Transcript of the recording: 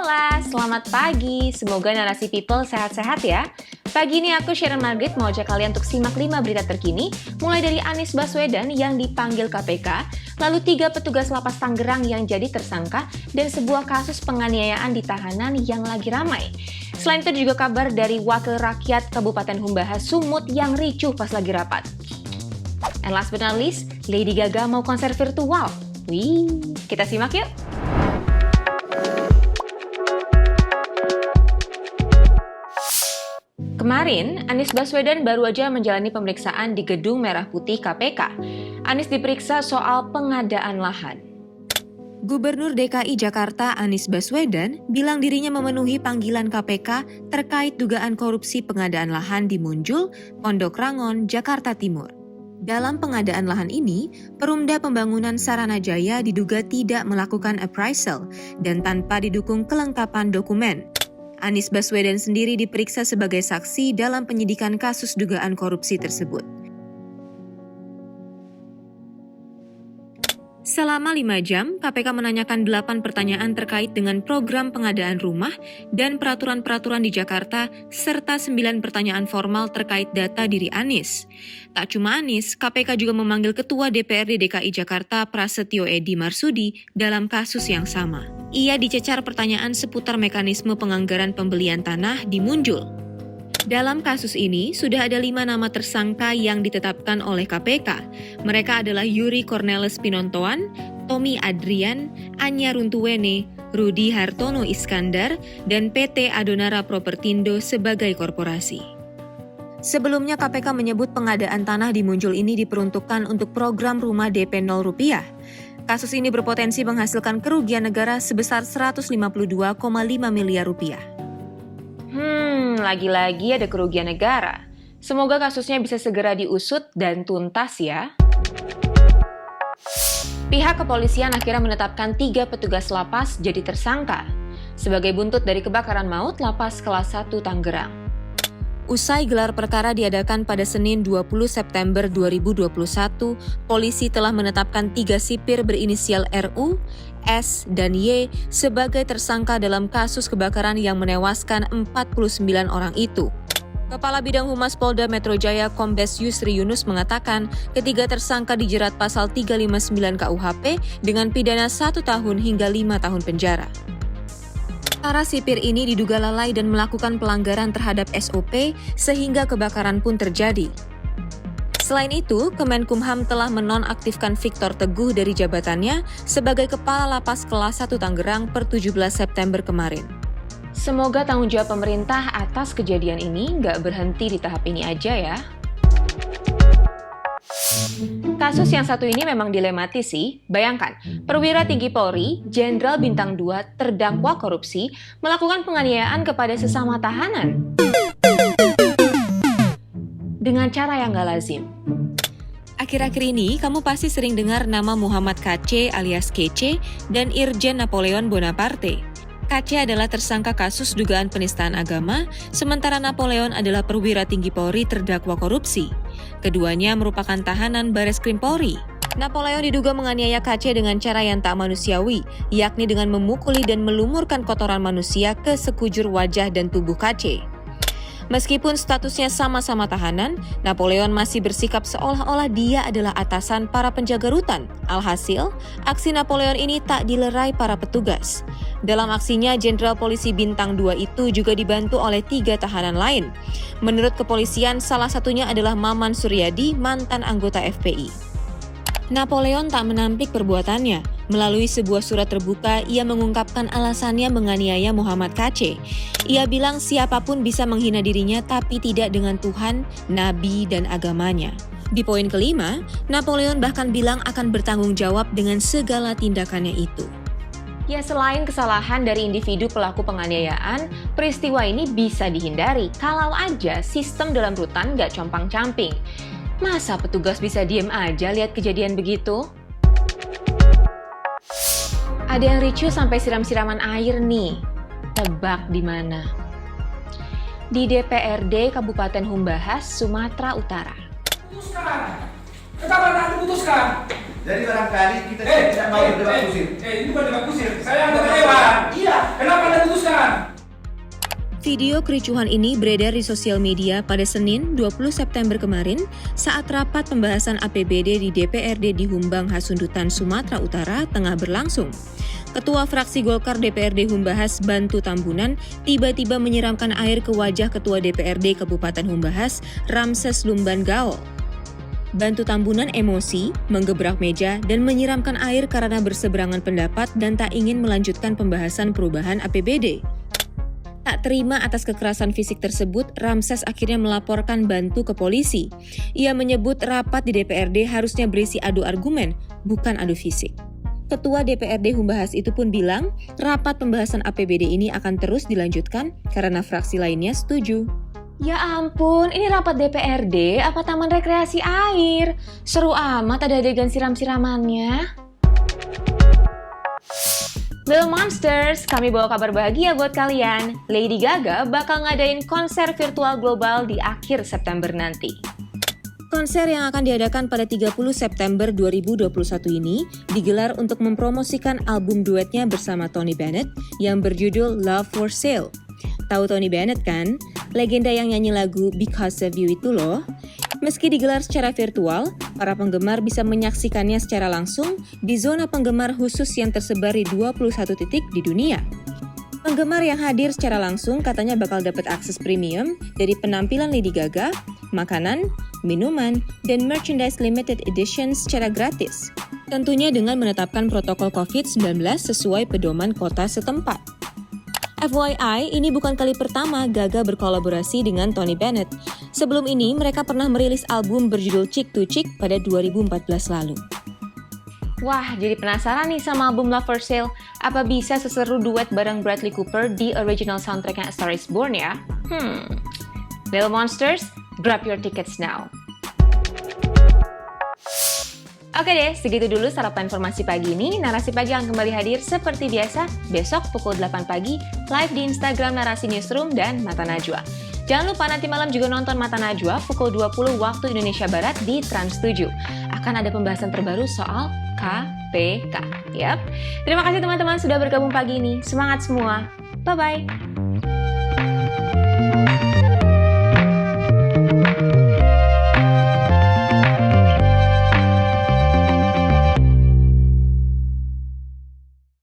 Hola, selamat pagi. Semoga Narasi People sehat-sehat ya. Pagi ini aku Sharon Margaret mau ajak kalian untuk simak 5 berita terkini, mulai dari Anies Baswedan yang dipanggil KPK, lalu 3 petugas lapas Tangerang yang jadi tersangka, dan sebuah kasus penganiayaan di tahanan yang lagi ramai. Selain itu juga kabar dari Wakil Rakyat Kabupaten Humbaha Sumut yang ricuh pas lagi rapat. And last but not least, Lady Gaga mau konser virtual. Wih, kita simak yuk! Kemarin, Anies Baswedan baru aja menjalani pemeriksaan di Gedung Merah Putih KPK. Anies diperiksa soal pengadaan lahan. Gubernur DKI Jakarta Anies Baswedan bilang dirinya memenuhi panggilan KPK terkait dugaan korupsi pengadaan lahan di Munjul, Pondok Rangon, Jakarta Timur. Dalam pengadaan lahan ini, Perumda Pembangunan Saranajaya diduga tidak melakukan appraisal dan tanpa didukung kelengkapan dokumen. Anies Baswedan sendiri diperiksa sebagai saksi dalam penyidikan kasus dugaan korupsi tersebut. Selama 5 jam, KPK menanyakan 8 pertanyaan terkait dengan program pengadaan rumah dan peraturan-peraturan di Jakarta, serta 9 pertanyaan formal terkait data diri Anies. Tak cuma Anies, KPK juga memanggil Ketua DPRD DKI Jakarta Prasetyo Edy Marsudi dalam kasus yang sama. Ia dicecar pertanyaan seputar mekanisme penganggaran pembelian tanah di Munjul. Dalam kasus ini, sudah ada 5 nama tersangka yang ditetapkan oleh KPK. Mereka adalah Yuri Cornelis Pinontoan, Tommy Adrian, Anya Runtuwene, Rudi Hartono Iskandar, dan PT Adonara Propertindo sebagai korporasi. Sebelumnya KPK menyebut pengadaan tanah di Munjul ini diperuntukkan untuk program rumah DP 0 rupiah. Kasus ini berpotensi menghasilkan kerugian negara sebesar 152,5 miliar rupiah. Lagi-lagi ada kerugian negara. Semoga kasusnya bisa segera diusut dan tuntas ya. Pihak kepolisian akhirnya menetapkan 3 petugas lapas jadi tersangka sebagai buntut dari kebakaran maut lapas kelas 1 Tangerang. Usai gelar perkara diadakan pada Senin 20 September 2021, polisi telah menetapkan 3 sipir berinisial RU, S, dan Y sebagai tersangka dalam kasus kebakaran yang menewaskan 49 orang itu. Kepala Bidang Humas Polda Metro Jaya Kombes Yusri Yunus mengatakan ketiga tersangka dijerat pasal 359 KUHP dengan pidana 1 tahun hingga 5 tahun penjara. Para sipir ini diduga lalai dan melakukan pelanggaran terhadap SOP sehingga kebakaran pun terjadi. Selain itu, Kemenkumham telah menonaktifkan Victor Teguh dari jabatannya sebagai Kepala Lapas Kelas 1 Tangerang per 17 September kemarin. Semoga tanggung jawab pemerintah atas kejadian ini nggak berhenti di tahap ini aja ya. Kasus yang satu ini memang dilematis sih. Bayangkan, perwira tinggi Polri, Jenderal Bintang 2 terdakwa korupsi, melakukan penganiayaan kepada sesama tahanan. Dengan cara yang gak lazim. Akhir-akhir ini, kamu pasti sering dengar nama Muhammad KC alias Kece dan Irjen Napoleon Bonaparte. KC adalah tersangka kasus dugaan penistaan agama, sementara Napoleon adalah perwira tinggi Polri terdakwa korupsi. Keduanya merupakan tahanan Bareskrim Polri. Napoleon diduga menganiaya KC dengan cara yang tak manusiawi, yakni dengan memukuli dan melumurkan kotoran manusia ke sekujur wajah dan tubuh KC. Meskipun statusnya sama-sama tahanan, Napoleon masih bersikap seolah-olah dia adalah atasan para penjaga rutan. Alhasil, aksi Napoleon ini tak dilerai para petugas. Dalam aksinya, Jenderal Polisi Bintang 2 itu juga dibantu oleh 3 tahanan lain. Menurut kepolisian, salah satunya adalah Maman Suryadi, mantan anggota FPI. Napoleon tak menampik perbuatannya. Melalui sebuah surat terbuka, ia mengungkapkan alasannya menganiaya Muhammad KC. Ia bilang siapapun bisa menghina dirinya tapi tidak dengan Tuhan, Nabi, dan agamanya. Di poin kelima, Napoleon bahkan bilang akan bertanggung jawab dengan segala tindakannya itu. Ya, selain kesalahan dari individu pelaku penganiayaan, peristiwa ini bisa dihindari kalau aja sistem dalam rutan nggak compang-camping. Masa petugas bisa diem aja lihat kejadian begitu? Ada yang ricuh sampai siram-siraman air nih. Tebak di mana? Di DPRD Kabupaten Humbaha, Sumatera Utara. Putuskan! Kenapa tak diputuskan? Jadi barangkali kita tidak mau berdebat kusir. Ini bukan debat kusir. Saya anggota dewan. Iya. Kenapa Anda putuskan? Video kericuhan ini beredar di sosial media pada Senin 20 September kemarin saat rapat pembahasan APBD di DPRD di Humbang Hasundutan, Sumatera Utara tengah berlangsung. Ketua fraksi Golkar DPRD Humbahas Bantu Tambunan tiba-tiba menyiramkan air ke wajah Ketua DPRD Kabupaten Humbahas Ramses Lumban Gaol. Bantu Tambunan emosi, menggebrak meja dan menyiramkan air karena berseberangan pendapat dan tak ingin melanjutkan pembahasan perubahan APBD. Tak terima atas kekerasan fisik tersebut, Ramses akhirnya melaporkan Bantu ke polisi. Ia menyebut rapat di DPRD harusnya berisi adu argumen, bukan adu fisik. Ketua DPRD Humbahas itu pun bilang, rapat pembahasan APBD ini akan terus dilanjutkan karena fraksi lainnya setuju. Ya ampun, ini rapat DPRD apa taman rekreasi air? Seru amat ada adegan siram-siramannya. Little Monsters, kami bawa kabar bahagia buat kalian. Lady Gaga bakal ngadain konser virtual global di akhir September nanti. Konser yang akan diadakan pada 30 September 2021 ini digelar untuk mempromosikan album duetnya bersama Tony Bennett yang berjudul Love for Sale. Tahu Tony Bennett kan? Legenda yang nyanyi lagu Because of You itu loh. Meski digelar secara virtual, para penggemar bisa menyaksikannya secara langsung di zona penggemar khusus yang tersebar di 21 titik di dunia. Penggemar yang hadir secara langsung katanya bakal dapat akses premium dari penampilan Lady Gaga, makanan, minuman, dan merchandise limited edition secara gratis. Tentunya dengan menetapkan protokol COVID-19 sesuai pedoman kota setempat. FYI, ini bukan kali pertama Gaga berkolaborasi dengan Tony Bennett. Sebelum ini, mereka pernah merilis album berjudul Chick to Chick pada 2014 lalu. Wah, jadi penasaran nih sama album Love for Sale. Apa bisa seseru duet bareng Bradley Cooper di original soundtracknya A Star is Born ya? Little Monsters, grab your tickets now. Oke deh, segitu dulu sarapan informasi pagi ini. Narasi Pagi akan kembali hadir seperti biasa besok pukul 8 pagi live di Instagram Narasi Newsroom dan Mata Najwa. Jangan lupa nanti malam juga nonton Mata Najwa pukul 20 waktu Indonesia Barat di Trans 7. Akan ada pembahasan terbaru soal KPK. Yap. Terima kasih teman-teman sudah bergabung pagi ini. Semangat semua. Bye-bye.